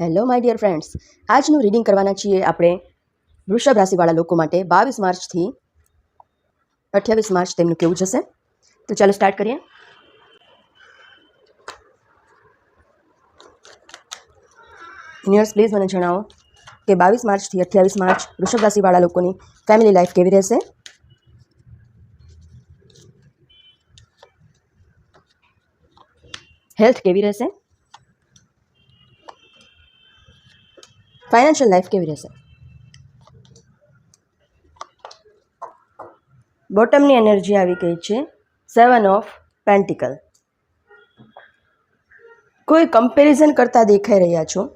Hello my dear friends, આજનું reading કરવાના છીએ આપણે વૃષભ રાશિવાળા લોકો માટે 22 માર્ચથી 28 માર્ચ તેમનું કેવું જશે. તો ચાલો સ્ટાર્ટ કરીએ. યુનિવર્સ પ્લીઝ મને જણાવો કે 22 માર્ચથી 28 માર્ચ વૃષભ રાશિવાળા લોકોની ફેમિલી લાઈફ કેવી રહેશે. હેલ્થ કેવી રહેશે. ફાઇનાન્શિયલ લાઈફ કેવી રહેશે. બોટમની એનર્જી આવી ગઈ છે 7 ઓફ પેન્ટિકલ. કોઈ કમ્પેરિઝન કરતા દેખાઈ રહ્યા છો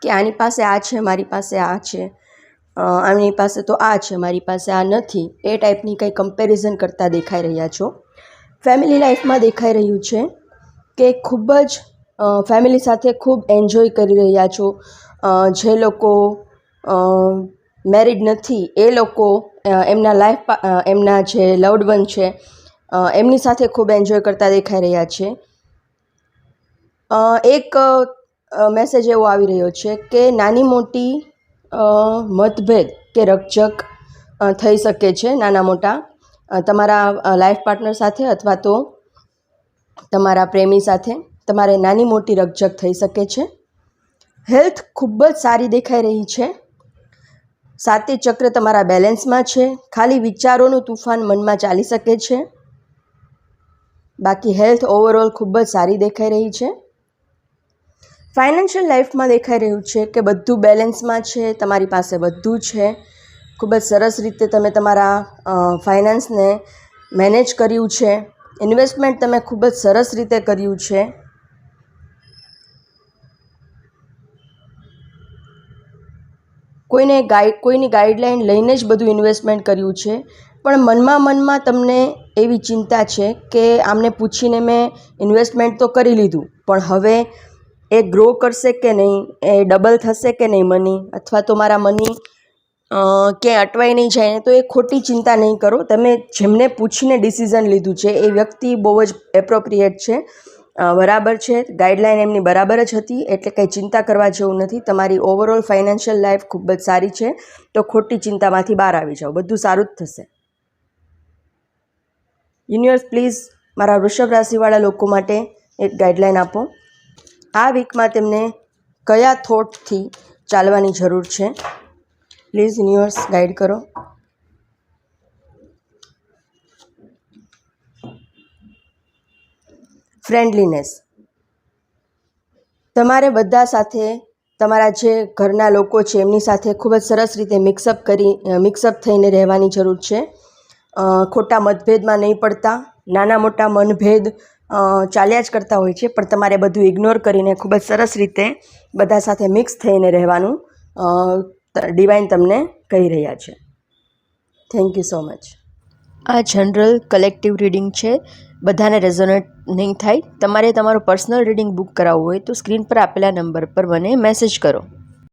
કે આની પાસે આ છે, મારી પાસે આ છે, આની પાસે તો આ છે, મારી પાસે આ નથી, એ ટાઈપની કંઈ કમ્પેરિઝન કરતા દેખાઈ રહ્યા છો. ફેમિલી લાઈફમાં દેખાઈ રહ્યું છે કે ખૂબ જ ફેમિલી સાથે ખૂબ એન્જોય કરી રહ્યા છો. જે લોકો મેરિડ નથી એ લોકો એમના જે લવડ વન છે એમની સાથે ખૂબ એન્જોય કરતા દેખાઈ રહ્યા છે. એક મેસેજ એવો આવી રહ્યો છે કે નાની મોટી મતભેદ કે રકઝક થઈ શકે છે, નાના મોટા તમારા લાઈફ પાર્ટનર સાથે અથવા તો તમારા પ્રેમી સાથે તમારે નાની મોટી રકઝક થઈ શકે છે. હેલ્થ ખૂબ જ સારી દેખાઈ રહી છે. સાતે ચક્ર તમારા બેલેન્સમાં છે. ખાલી વિચારોનું તુફાન મનમાં ચાલી શકે છે. બાકી હેલ્થ ઓવરઓલ ખૂબ જ સારી દેખાઈ રહી છે. ફાઇનાન્શિયલ લાઈફમાં દેખાઈ રહ્યું છે કે બધું બેલેન્સમાં છે, તમારી પાસે બધું છે. ખૂબ જ સરસ રીતે તમે તમારા ફાઇનાન્સને મેનેજ કર્યું છે. ઇન્વેસ્ટમેન્ટ તમે ખૂબ જ સરસ રીતે કર્યું છે. કોઈની ગાઈડલાઈન લઈને જ બધું ઇન્વેસ્ટમેન્ટ કર્યું છે. પણ મનમાં તમને એવી ચિંતા છે કે આમને પૂછીને મેં ઇન્વેસ્ટમેન્ટ તો કરી લીધું, પણ હવે એ ગ્રો કરશે કે નહીં, એ ડબલ થશે કે નહીં મની, અથવા તો મારા મની ક્યાંય અટવાઈ નહીં જાય. તો એ ખોટી ચિંતા નહીં કરો. તમે જેમને પૂછીને ડિસિઝન લીધું છે એ વ્યક્તિ બહુ જ એપ્રોપ્રિએટ છે, બરાબર છે. ગાઈડલાઈન એમની બરાબર જ હતી, એટલે કંઈ ચિંતા કરવા જેવું નથી. તમારી ઓવરઓલ ફાઇનાન્શિયલ લાઈફ ખૂબ જ સારી છે. તો ખોટી ચિંતામાંથી બહાર આવી જાઓ, બધું સારું જ થશે. યુનિવર્સ પ્લીઝ મારા વૃષભ રાશિવાળા લોકો માટે એક ગાઈડલાઈન આપો. આ વીકમાં તેમને કયા થોટથી ચાલવાની જરૂર છે? પ્લીઝ યુનિવર્સ ગાઈડ કરો. ફ્રેન્ડલીનેસ. તમારે બધા સાથે તમારા જે ઘરના લોકો છે એમની સાથે ખૂબ જ સરસ રીતે મિક્સઅપ થઈને રહેવાની જરૂર છે. ખોટા મતભેદમાં નહીં પડતા. નાના મોટા મનભેદ ચાલ્યા જ કરતા હોય છે, પણ તમારે બધું ઇગ્નોર કરીને ખૂબ જ સરસ રીતે બધા સાથે મિક્સ થઈને રહેવાનું ડિવાઇન તમને કહી રહ્યા છે. Thank you so much. આ જનરલ કલેક્ટિવ રીડિંગ છે, બધાને રેઝોનેટ નહીં થાય. તમારે તમારું પર્સનલ રીડિંગ બુક કરાવવું હોય તો સ્ક્રીન પર આપેલા નંબર પર મને મેસેજ કરો.